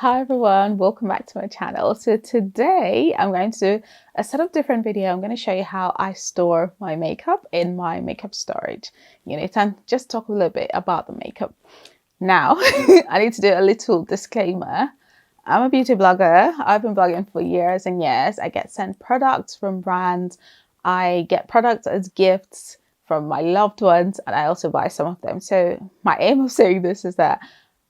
Hi everyone, welcome back to my channel. So today I'm going to do a set of different video. I'm going to show you how I store my makeup in my makeup storage unit and just talk a little bit about the makeup. Now, I need to do a little disclaimer. I'm a beauty blogger. I've been blogging for years and years. I get sent products from brands. I get products as gifts from my loved ones, and I also buy some of them. So my aim of saying this is that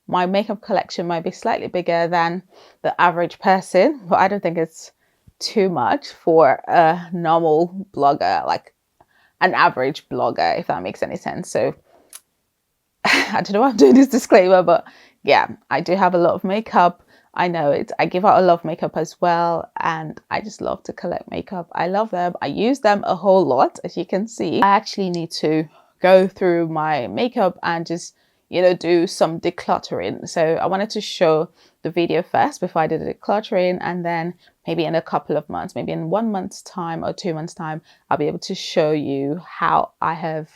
my makeup collection might be slightly bigger than the average person, but I don't think it's too much for a normal blogger, like an average blogger, if that makes any sense. So I don't know why I'm doing this disclaimer, but yeah, I do have a lot of makeup. I know it. I give out a lot of makeup as well, and I just love to collect makeup. I love them. I use them a whole lot, as you can see. I actually need to go through my makeup and just do some decluttering. So I wanted to show the video first before I did the decluttering, and then maybe in a couple of months, maybe in 1 month's time or 2 months time, I'll be able to show you how I have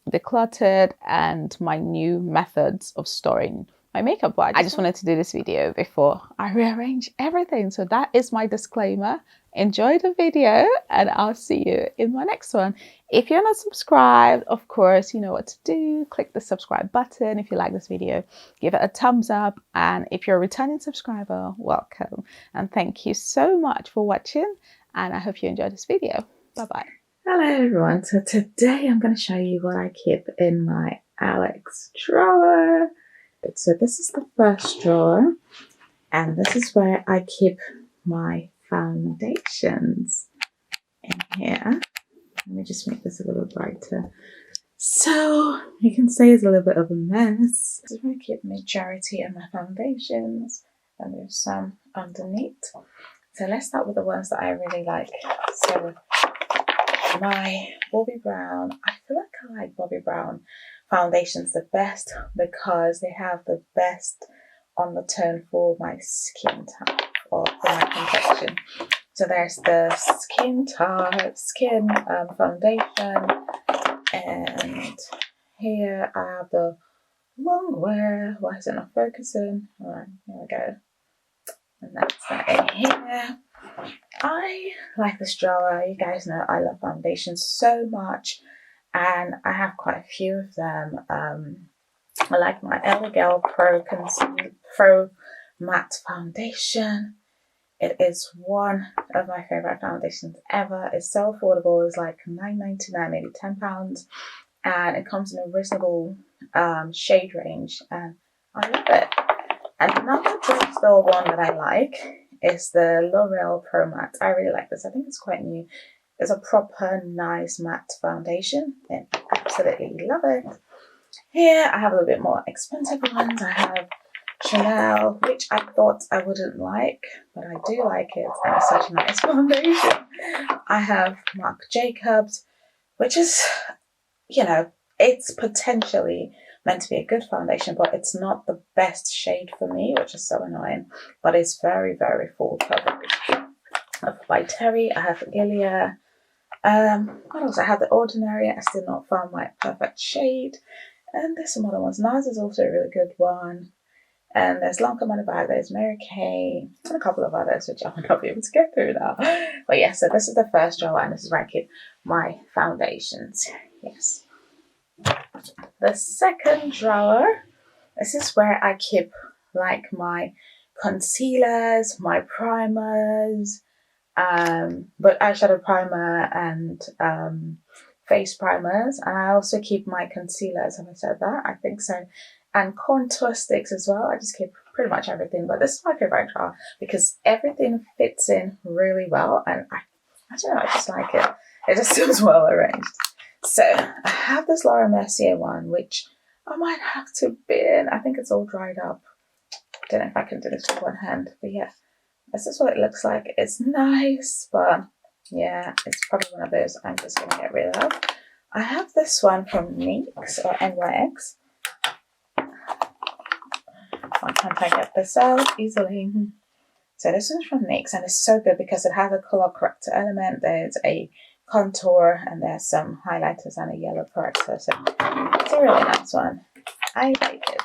decluttered and my new methods of storing my makeup. But I just wanted to do this video before I rearrange everything. So that is my disclaimer. Enjoy the video and I'll see you in my next one. If you're not subscribed, of course, you know what to do. Click the subscribe button. If you like this video, give it a thumbs up. And if you're a returning subscriber, welcome. And thank you so much for watching. And I hope you enjoyed this video. Bye-bye. Hello everyone. So today I'm going to show you what I keep in my Alex drawer. So this is the first drawer, and this is where I keep my foundations in here. Let me just make this a little brighter. So you can see it's a little bit of a mess. This is where I keep the majority of my foundations, and there's some underneath. So let's start with the ones that I really like. So my Bobbi Brown, I feel like I like Bobbi Brown foundations the best because they have the best on the tone for my skin type or for my complexion. So there's the skin foundation, and here I have the long wear. Why is it not focusing? All right, here we go. And that's that in here. I like this drawer. You guys know I love foundations so much, and I have quite a few of them. I like my LA Girl Pro Matte Foundation. It is one of my favorite foundations ever. It's so affordable. It's like $9.99, maybe £10, and it comes in a reasonable shade range, and I love it. Another drugstore one that I like is the L'Oreal Pro Matte. I really like this. I think it's quite new. It's a proper nice matte foundation, and I absolutely love it. Here I have a little bit more expensive ones. I have Chanel, which I thought I wouldn't like, but I do like it, and it's such a nice foundation. I have Marc Jacobs, which is, it's potentially meant to be a good foundation, but it's not the best shade for me, which is so annoying, but it's very, very full coverage. By Terry, I have Ilia. What else? I have the Ordinary. I still not found my perfect shade. And there's some other ones. NARS is also a really good one. And there's Lancome in the bag. There's Mary Kay. And a couple of others, which I will not be able to get through now. But yeah, so this is the first drawer, and this is where I keep my foundations. Yes. The second drawer, this is where I keep like my concealers, my primers, but eyeshadow primer and face primers. And I also keep my concealers. Have I said that? I think so. And contour sticks as well. I just keep pretty much everything. But this is my favorite drawer because everything fits in really well, and I don't know, I just like it. It just feels well arranged. So I have this Laura Mercier one, which I might have to bin. I think it's all dried up. I don't know if I can do this with one hand, but yeah, this is what it looks like. It's nice, but yeah, it's probably one of those I'm just going to get rid of. I have this one from NYX or NYX. Why can't I get this out easily? So this one's from NYX, and it's so good because it has a color corrector element. There's a contour, and there's some highlighters and a yellow corrector. So it's a really nice one. I like it.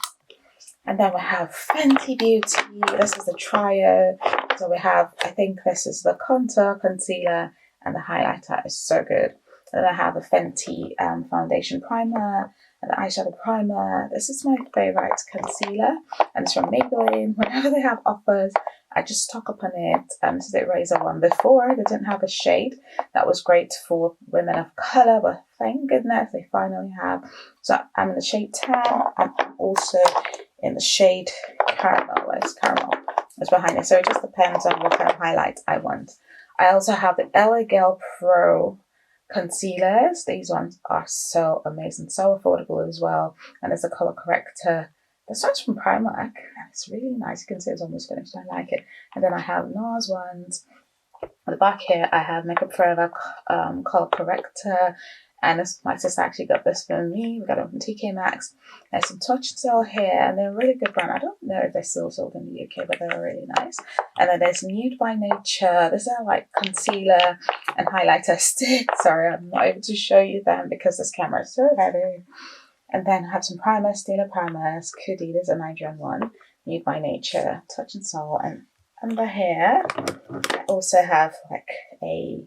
And then we have Fenty Beauty. This is the trio. So we have, I think this is the contour, concealer, and the highlighter is so good. And then I have the Fenty foundation primer and the eyeshadow primer. This is my favorite concealer, and it's from Maybelline. Whenever they have offers, I just stock up on it. This is the eraser one. Before, they didn't have a shade that was great for women of color, but thank goodness they finally have. So I'm in the shade tan. I'm also in the shade caramel. Where's caramel? It's behind it. So it just depends on what kind of highlight I want. I also have the LA Girl Pro concealers. These ones are so amazing, so affordable as well. And there's a color corrector. This one's from Primark, and it's really nice. You can see it's almost finished. I like it. And then I have NARS ones. At the back here, I have Makeup Forever color corrector. And this, my sister actually got this for me. We got it from TK Maxx. There's some Touch and Sell here, and they're a really good brand. I don't know if they're still sold in the UK, but they're really nice. And then there's Nude by Nature. These are like concealer and highlighter sticks. Sorry, I'm not able to show you them because this camera is so heavy. And then I have some primers, Stila primers, Kudi. There's a Nigerian one. Nude by Nature, Touch and Soul, and under here I also have like a.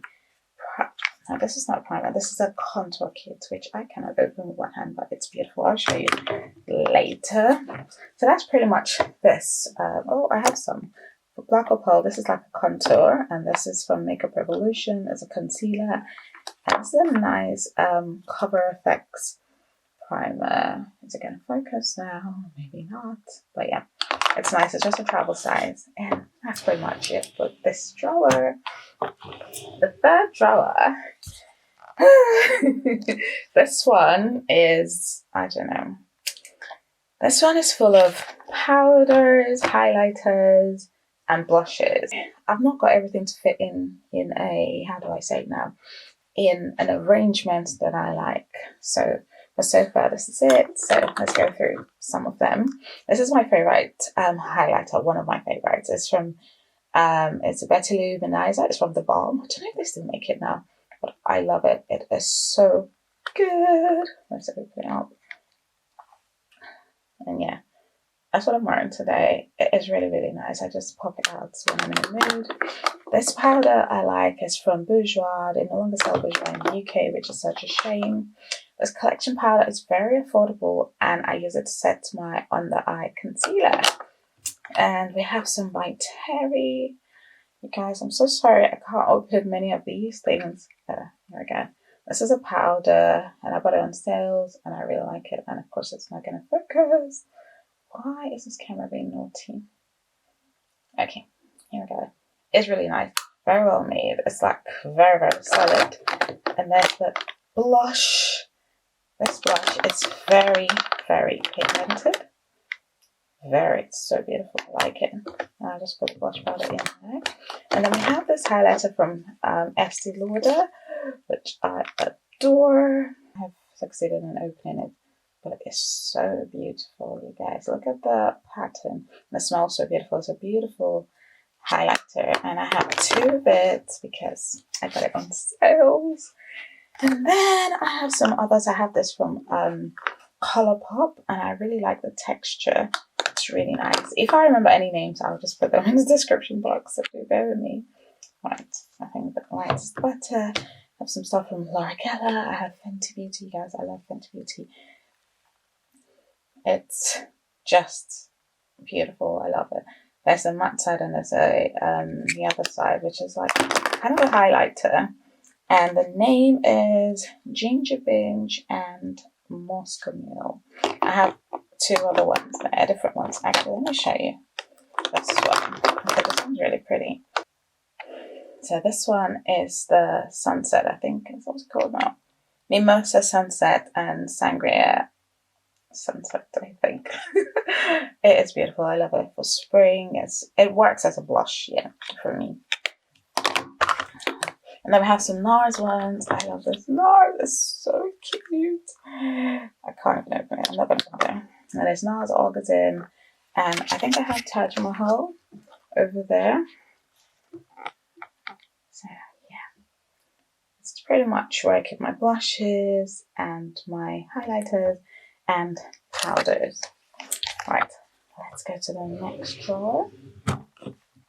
Now, this is not a primer, this is a contour kit, which I cannot open with one hand, but it's beautiful. I'll show you later. So that's pretty much this. Oh, I have some. For Black Opal, this is like a contour, and this is from Makeup Revolution as a concealer. And this is a nice Cover FX primer. Is it going to focus now? Maybe not. But yeah, it's nice. It's just a travel size. And that's pretty much it for this drawer. The third drawer, this one is, I don't know. This one is full of powders, highlighters, and blushes. I've not got everything to fit in a, how do I say it now? In an arrangement that I like. So far, this is it. So let's go through some of them. This is my favorite highlighter. One of my favorites. It's from it's a Better Luminizer. It's from The Balm. I don't know if they still make it now, but I love it. It is so good. Let's open it up. And yeah, that's what I'm wearing today. It is really, really nice. I just pop it out when I'm in the mood. This powder I like is from Bourjois. They no longer sell Bourjois in the UK, which is such a shame. This collection powder is very affordable, and I use it to set my under eye concealer. And we have some by Terry. You guys, I'm so sorry I can't open many of these things. Here we go. This is a powder, and I bought it on sales, and I really like it. And of course, it's not going to focus. Why is this camera being naughty? Okay, here we go. It's really nice. Very well made. It's like very, very solid. And then the blush. This blush is very, very pigmented. It's so beautiful. I like it. I'll just put the blush powder in there. And then we have this highlighter from Estee Lauder, which I adore. I have succeeded in opening it, but it's so beautiful, you guys. Look at the pattern. And it smells so beautiful. It's a beautiful highlighter, and I have two of it because I got it on sales. And then I have some others. I have this from Colourpop, and I really like the texture. It's really nice. If I remember any names, I'll just put them in the description box, so do bear with me. Right, I think the light's butter. I have some stuff from Laura Geller. I have Fenty Beauty, you guys. I love Fenty Beauty. It's just beautiful. I love it. There's a matte side and there's a the other side, which is like kind of a highlighter. And the name is Ginger Binge and Moscow Mule. I have two other ones there, different ones. Actually, let me show you this one. Okay, this one's really pretty. So this one is the Sunset, I think. What's it called now? Mimosa Sunset and Sangria Sunset, I think. It is beautiful. I love it for spring. It works as a blush, yeah, for me. And then we have some NARS ones. I love this NARS. It's so cute. I can't even open it. I'm not going to bother. And there's NARS Orgazin. And I think I have Taj Mahal over there. So, yeah. It's pretty much where I keep my blushes and my highlighters and powders. Right. let's go to the next drawer.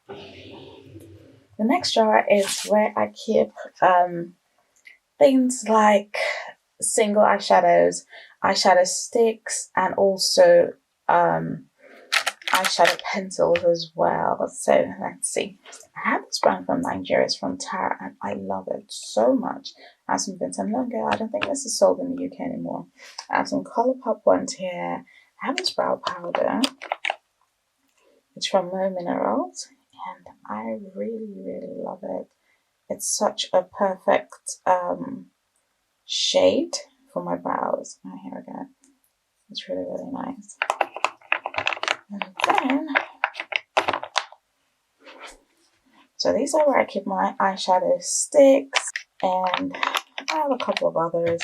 The next drawer is where I keep things like single eyeshadows, eyeshadow sticks, and also eyeshadow pencils as well. So let's see. I have this brand from Nigeria. It's from Tara, and I love it so much. I have some Vincent Longer. I don't think this is sold in the UK anymore. I have some Colourpop ones here. I have this brow powder. It's from Mo Minerals, and I really love it. It's such a perfect shade for my brows. Oh, here we go. It's really nice. And then, so these are where I keep my eyeshadow sticks, and I have a couple of others.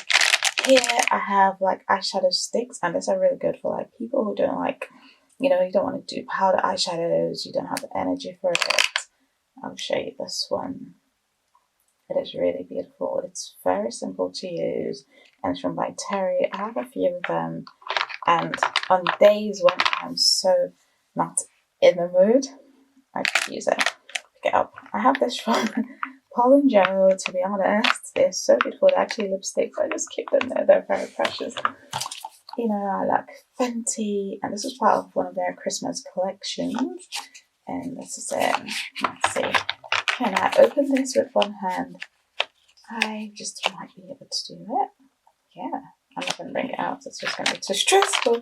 Here I have like eyeshadow sticks, and these are really good for like people who don't like, you know, you don't want to do powder eyeshadows, you don't have the energy for it. I'll show you this one. It is really beautiful. It's very simple to use, and it's from by Terry. I have a few of them, and on days when I'm so not in the mood, I just use it. Pick it up. I have this from Paul and Joe, to be honest. They're so beautiful. They're actually lipsticks. I just keep them there. They're very precious. You know, I like Fenty, and this was part of one of their Christmas collections. And this is it. Let's see. Can I open this with one hand? I just might be able to do it. Yeah. I'm not going to bring it out. It's just going to be too stressful.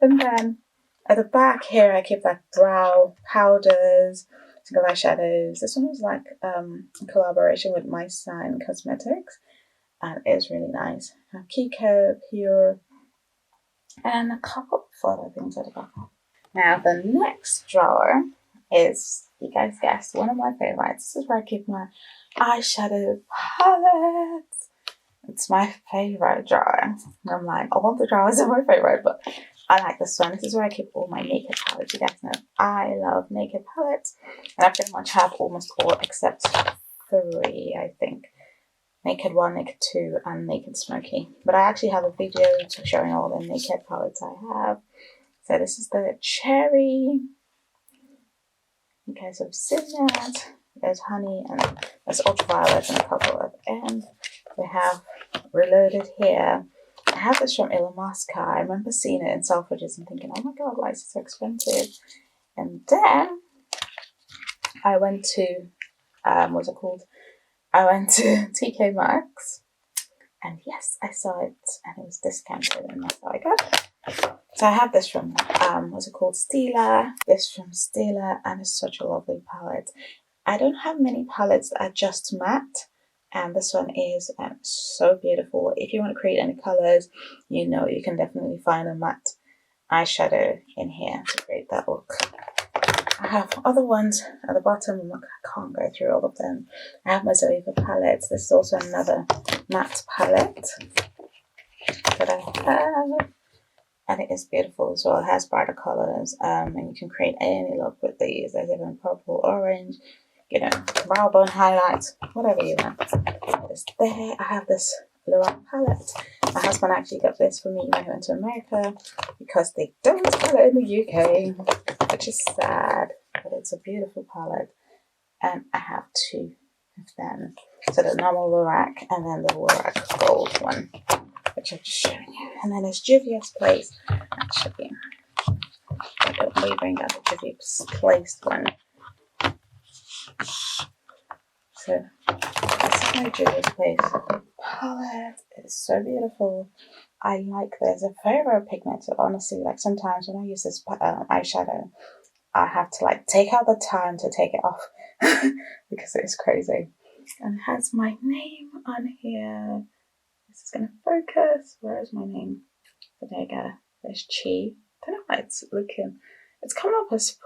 And then at the back here, I keep like brow powders, single eyeshadows. This one was like in collaboration with My Sign Cosmetics, and it's really nice. Kiko, Pure, and a couple of other things at the back. Now the next drawer is, you guys guessed, one of my favorites. This is where I keep my eyeshadow palettes. It's my favorite drawer. I'm like, all of the drawers are my favorite, but I like this one. This is where I keep all my makeup palettes. You guys know I love makeup palettes, and I pretty much have almost all except 3, I think. Naked 1, Naked 2, and Naked Smoky. But I actually have a video showing all the makeup palettes I have. So this is the Cherry. You guys have seen that. There's Honey, and there's Ultraviolet, and a couple of, and we have Reloaded here. I have this from Illamasqua. I remember seeing it in Selfridges and thinking, oh my god, why is it so expensive? And then I went to, what's it called? I went to TK Maxx, and yes, I saw it, and it was discounted, and that's how I got it. So I have this from, what's it called? Stila. This from Stila, and it's such a lovely palette. I don't have many palettes that are just matte, and this one is so beautiful. If you want to create any colors, you know you can definitely find a matte eyeshadow in here to create that look. I have other ones at the bottom. I can't go through all of them. I have my Zoeva palettes. This is also another matte palette that I have, and it is beautiful as well. It has brighter colors, and you can create any look with these. There's even purple, orange, you know, brow bone highlights, whatever you want. It's there. I have this Laurent palette. My husband actually got this for me when he went to America because they don't sell it in the UK, which is sad, but it's a beautiful palette, and I have 2 of them. So the normal Lorac and then the Lorac Gold one, which I've just shown you. And then there's Juvia's Place. Actually, I don't really bring out the Juvia's Place one. So this is my Juvia's Place palette. It's so beautiful. I like this. It's very pigmented. Honestly, like sometimes when I use this eyeshadow, I have to like take out the time to take it off because it's crazy. And it has my name on here. This is going to focus. Where is my name? So there you go. There's Chi. I don't know why it's looking. It's coming up as,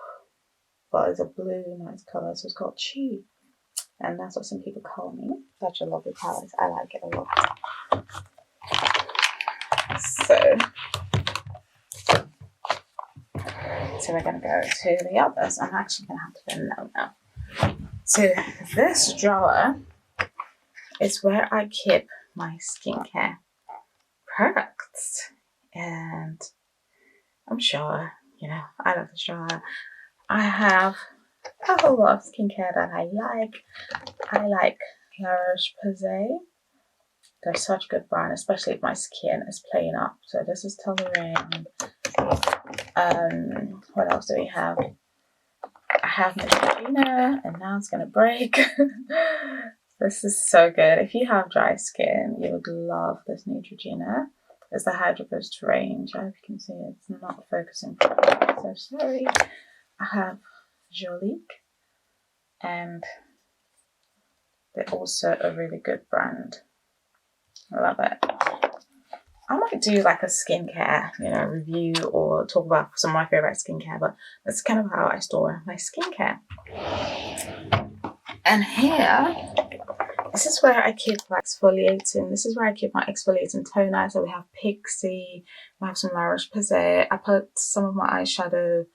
well, it's a blue nice colour, so it's called Chi. And that's what some people call me. Such a lovely palette. I like it a lot. So we're going to go to the others. I'm actually going to have to put a note now. So this drawer is where I keep my skincare products. And I'm sure You know, I love this drawer. I have a whole lot of skincare that I like. I like La Roche-Posay. They're such good brand, especially if my skin is playing up. So this is Toleraine. What else do we have? I have Neutrogena, and now it's gonna break. This is so good. If you have dry skin, you would love this Neutrogena. It's the Hydro Boost range. I hope you can see it's not focusing properly. So sorry. I have Jolique, and they're also a really good brand. I love it. I might do like a skincare, review or talk about some of my favorite skincare, but that's kind of how I store my skincare. And here, this is where I keep exfoliating. This is where I keep my exfoliating toner. So we have Pixie, we have some La Roche-Posay. I put some of my eyeshadow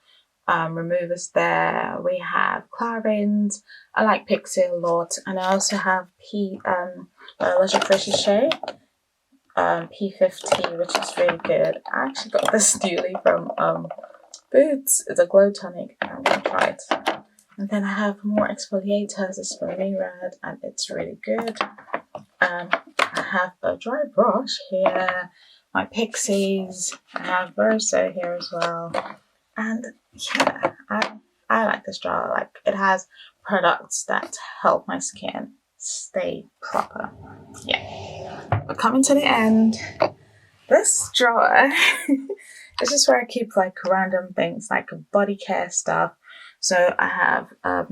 removers there. We have Clarins. I like Pixie a lot, and I also have Biologic Recherche. P50, which is really good. I actually got this newly from Boots. It's a glow tonic, and I'm gonna try it. And then I have more exfoliators. This is from Red, and it's really good. I have a dry brush here, my Pixies. I have Verso here as well, and yeah, I like this jar. Like, it has products that help my skin stay proper. Yeah. We're coming to the end. This drawer, this is where I keep like random things, like body care stuff. So I have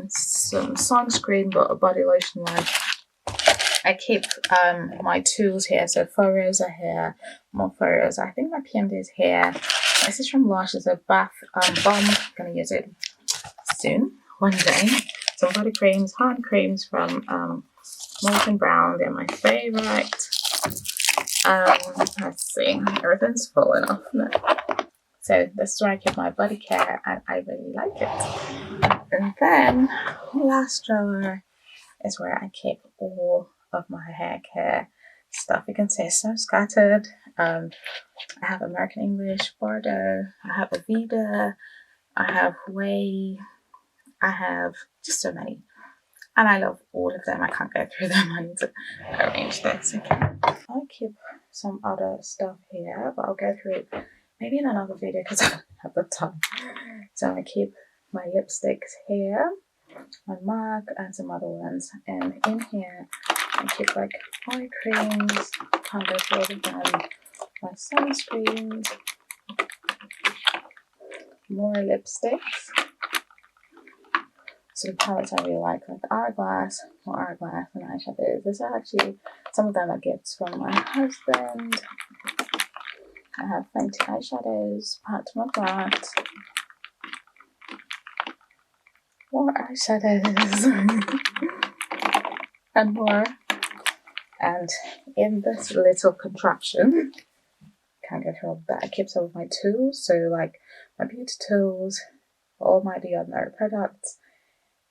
some sunscreen, but a body lotion one. I keep my tools here. So photos are here, more photos. I think my PMD is here. This is from Lush. It's a bath bomb. I'm gonna use it soon, one day. Some body creams, hand creams from Molten Brown. They're my favorite. Let's see, everything's falling off now. So this is where I keep my body care, and I really like it. And then last drawer is where I keep all of my hair care stuff. You can see it's so scattered. I have American English, Bordeaux, I have Avida, I have Way, I have just so many. And I love all of them. I can't go through them. I need to arrange this. Okay. I'll keep some other stuff here, but I'll go through it maybe in another video because I don't have the time. So I keep my lipsticks here, my MAC, and some other ones. And in here, I keep like eye creams, can't go through all of them, my sunscreens, more lipsticks. So the palettes I really like Hourglass, more Hourglass, and Eyeshadows. These are actually, some of them are gifts from my husband. I have Fenty eyeshadows, Pat McGrath, more eyeshadows, and more. And in this little contraption, can't go through all of that, I keep some of my tools, so like my beauty tools, all my The Ordinary products,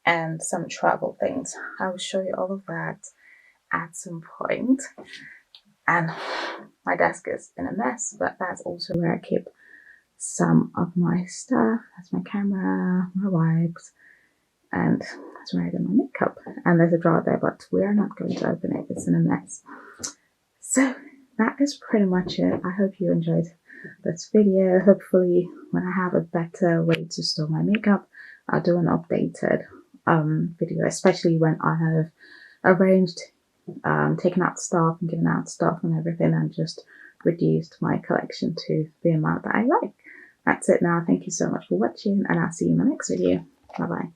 and some travel things. I will show you all of that at some point. And my desk is in a mess, but that's also where I keep some of my stuff. That's my camera, my wipes, and that's where I do my makeup. And there's a drawer there, but we are not going to open it. It's in a mess. So that is pretty much it. I hope you enjoyed this video. Hopefully when I have a better way to store my makeup, I'll do an updated video, especially when I have arranged, taken out stuff and given out stuff and everything, and just reduced my collection to the amount that I like. That's it now. Thank you so much for watching, and I'll see you in my next video. Bye bye.